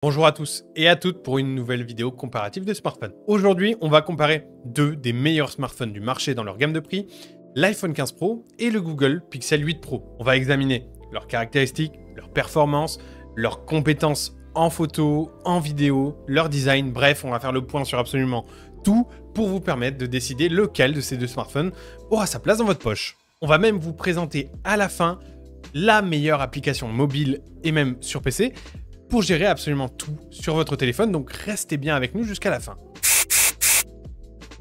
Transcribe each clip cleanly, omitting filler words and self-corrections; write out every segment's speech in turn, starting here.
Bonjour à tous et à toutes pour une nouvelle vidéo comparative de smartphones. Aujourd'hui, on va comparer deux des meilleurs smartphones du marché dans leur gamme de prix, l'iPhone 15 Pro et le Google Pixel 8 Pro. On va examiner leurs caractéristiques, leurs performances, leurs compétences en photo, en vidéo, leur design, bref, on va faire le point sur absolument tout pour vous permettre de décider lequel de ces deux smartphones aura sa place dans votre poche. On va même vous présenter à la fin la meilleure application mobile et même sur PC pour gérer absolument tout sur votre téléphone, donc restez bien avec nous jusqu'à la fin.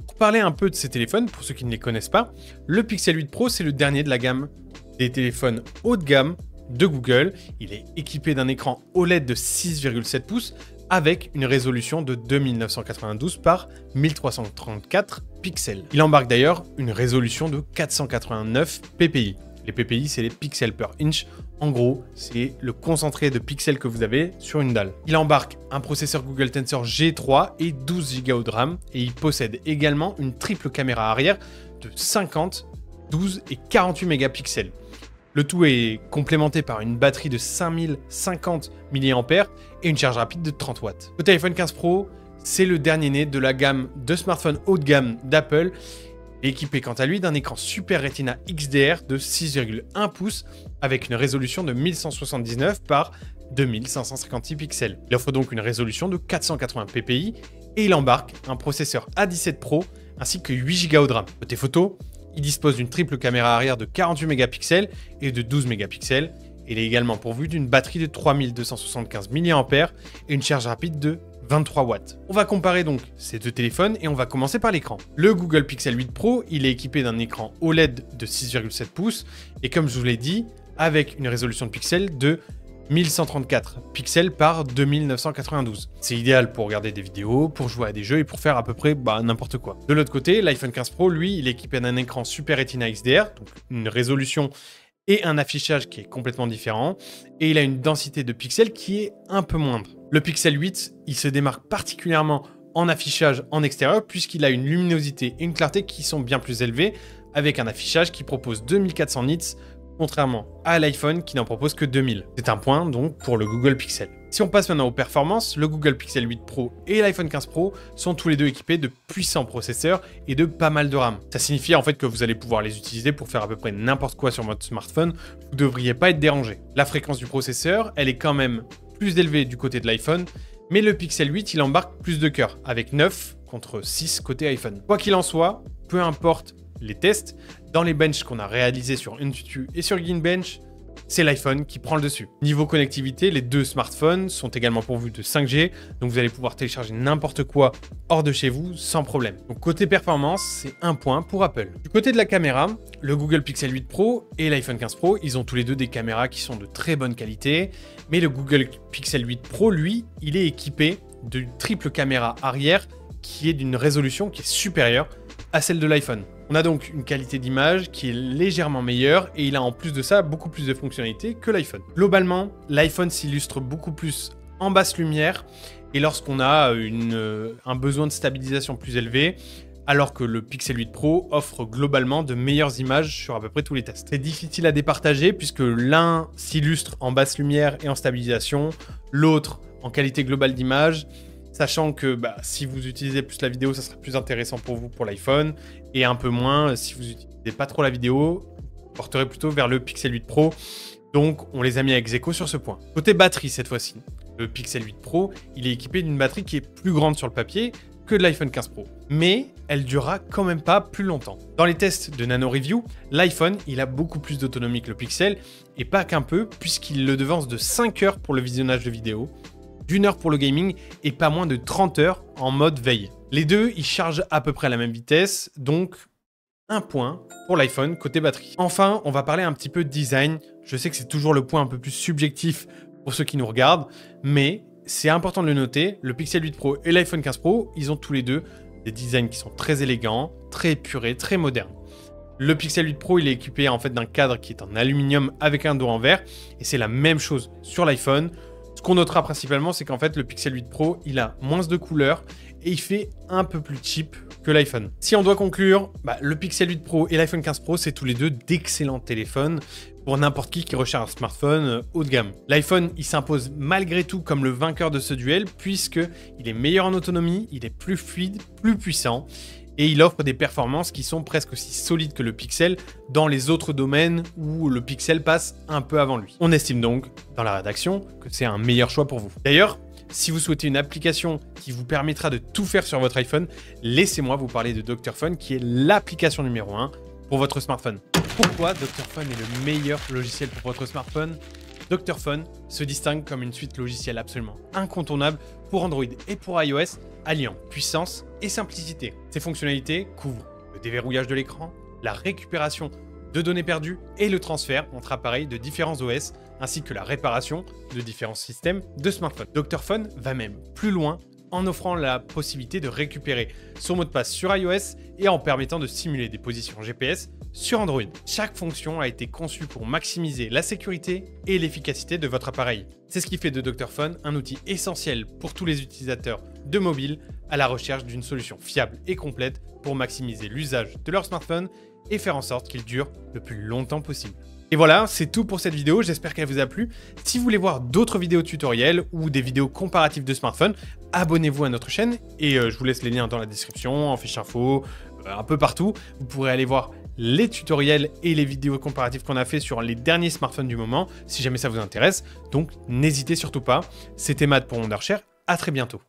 Pour parler un peu de ces téléphones, pour ceux qui ne les connaissent pas, le Pixel 8 Pro, c'est le dernier de la gamme des téléphones haut de gamme de Google. Il est équipé d'un écran OLED de 6,7 pouces avec une résolution de 2992 par 1334 pixels. Il embarque d'ailleurs une résolution de 489 ppi. Les ppi, c'est les pixels per inch. En gros, c'est le concentré de pixels que vous avez sur une dalle. Il embarque un processeur Google Tensor G3 et 12 Go de RAM. Et il possède également une triple caméra arrière de 50, 12 et 48 mégapixels. Le tout est complémenté par une batterie de 5050 mAh et une charge rapide de 30 watts. Le téléphone 15 Pro, c'est le dernier né de la gamme de smartphones haut de gamme d'Apple, équipé quant à lui d'un écran Super Retina XDR de 6,1 pouces avec une résolution de 1179 par 2556 pixels. Il offre donc une résolution de 480 ppi et il embarque un processeur A17 Pro ainsi que 8 Go de RAM. Côté photo, il dispose d'une triple caméra arrière de 48 mégapixels et de 12 mégapixels. Il est également pourvu d'une batterie de 3275 mAh et une charge rapide de 23 watts. On va comparer donc ces deux téléphones et on va commencer par l'écran. Le Google Pixel 8 Pro, il est équipé d'un écran OLED de 6,7 pouces et comme je vous l'ai dit, avec une résolution de pixels de 1134 pixels par 2992. C'est idéal pour regarder des vidéos, pour jouer à des jeux et pour faire à peu près n'importe quoi. De l'autre côté, l'iPhone 15 Pro, lui, il est équipé d'un écran Super Retina XDR, donc une résolution et un affichage qui est complètement différent, et il a une densité de pixels qui est un peu moindre. Le Pixel 8, il se démarque particulièrement en affichage en extérieur, puisqu'il a une luminosité et une clarté qui sont bien plus élevées, avec un affichage qui propose 2400 nits, contrairement à l'iPhone qui n'en propose que 2000. C'est un point donc pour le Google Pixel. Si on passe maintenant aux performances, le Google Pixel 8 Pro et l'iPhone 15 Pro sont tous les deux équipés de puissants processeurs et de pas mal de RAM. Ça signifie en fait que vous allez pouvoir les utiliser pour faire à peu près n'importe quoi sur votre smartphone, vous ne devriez pas être dérangé. La fréquence du processeur, elle est quand même plus élevée du côté de l'iPhone, mais le Pixel 8, il embarque plus de cœur, avec 9 contre 6 côté iPhone. Quoi qu'il en soit, peu importe les tests, dans les benches qu'on a réalisés sur Antutu et sur Geekbench, c'est l'iPhone qui prend le dessus. Niveau connectivité, les deux smartphones sont également pourvus de 5G, donc vous allez pouvoir télécharger n'importe quoi hors de chez vous sans problème. Donc côté performance, c'est un point pour Apple. Du côté de la caméra, le Google Pixel 8 Pro et l'iPhone 15 Pro, ils ont tous les deux des caméras qui sont de très bonne qualité, mais le Google Pixel 8 Pro, lui, il est équipé d'une triple caméra arrière qui est d'une résolution qui est supérieure à celle de l'iPhone. On a donc une qualité d'image qui est légèrement meilleure et il a en plus de ça beaucoup plus de fonctionnalités que l'iPhone. Globalement, l'iPhone s'illustre beaucoup plus en basse lumière et lorsqu'on a un besoin de stabilisation plus élevé, alors que le Pixel 8 Pro offre globalement de meilleures images sur à peu près tous les tests. C'est difficile à départager puisque l'un s'illustre en basse lumière et en stabilisation, l'autre en qualité globale d'image, sachant que si vous utilisez plus la vidéo, ça sera plus intéressant pour vous pour l'iPhone, et un peu moins si vous n'utilisez pas trop la vidéo, vous porterez plutôt vers le Pixel 8 Pro. Donc on les a mis ex aequo sur ce point. Côté batterie cette fois-ci, le Pixel 8 Pro, il est équipé d'une batterie qui est plus grande sur le papier que de l'iPhone 15 Pro. Mais elle durera quand même pas plus longtemps. Dans les tests de Nano Review, l'iPhone, il a beaucoup plus d'autonomie que le Pixel, et pas qu'un peu, puisqu'il le devance de 5 heures pour le visionnage de vidéos, d'1 heure pour le gaming et pas moins de 30 heures en mode veille. Les deux, ils chargent à peu près à la même vitesse, donc un point pour l'iPhone côté batterie. Enfin, on va parler un petit peu de design. Je sais que c'est toujours le point un peu plus subjectif pour ceux qui nous regardent, mais c'est important de le noter, le Pixel 8 Pro et l'iPhone 15 Pro, ils ont tous les deux des designs qui sont très élégants, très épurés, très modernes. Le Pixel 8 Pro, il est équipé en fait d'un cadre qui est en aluminium avec un dos en verre, et c'est la même chose sur l'iPhone. Ce qu'on notera principalement, c'est qu'en fait, le Pixel 8 Pro, il a moins de couleurs et il fait un peu plus cheap que l'iPhone. Si on doit conclure, le Pixel 8 Pro et l'iPhone 15 Pro, c'est tous les deux d'excellents téléphones pour n'importe qui recherche un smartphone haut de gamme. L'iPhone, il s'impose malgré tout comme le vainqueur de ce duel puisqu'il est meilleur en autonomie, il est plus fluide, plus puissant et il offre des performances qui sont presque aussi solides que le Pixel dans les autres domaines où le Pixel passe un peu avant lui. On estime donc, dans la rédaction, que c'est un meilleur choix pour vous. D'ailleurs, si vous souhaitez une application qui vous permettra de tout faire sur votre iPhone, laissez-moi vous parler de Dr Phone qui est l'application numéro 1 pour votre smartphone. Pourquoi Dr Phone est le meilleur logiciel pour votre smartphone? Dr Phone se distingue comme une suite logicielle absolument incontournable pour Android et pour iOS, alliant puissance et simplicité. Ses fonctionnalités couvrent le déverrouillage de l'écran, la récupération de données perdues et le transfert entre appareils de différents OS, ainsi que la réparation de différents systèmes de smartphone. Dr Phone va même plus loin en offrant la possibilité de récupérer son mot de passe sur iOS et en permettant de simuler des positions GPS sur Android. Chaque fonction a été conçue pour maximiser la sécurité et l'efficacité de votre appareil. C'est ce qui fait de Dr Phone un outil essentiel pour tous les utilisateurs de mobile à la recherche d'une solution fiable et complète pour maximiser l'usage de leur smartphone et faire en sorte qu'il dure le plus longtemps possible. Et voilà, c'est tout pour cette vidéo, j'espère qu'elle vous a plu. Si vous voulez voir d'autres vidéos tutoriels ou des vidéos comparatives de smartphones, abonnez-vous à notre chaîne et je vous laisse les liens dans la description, en fiche info, un peu partout. Vous pourrez aller voir les tutoriels et les vidéos comparatives qu'on a fait sur les derniers smartphones du moment, si jamais ça vous intéresse. Donc n'hésitez surtout pas. C'était Matt pour Wondershare, à très bientôt.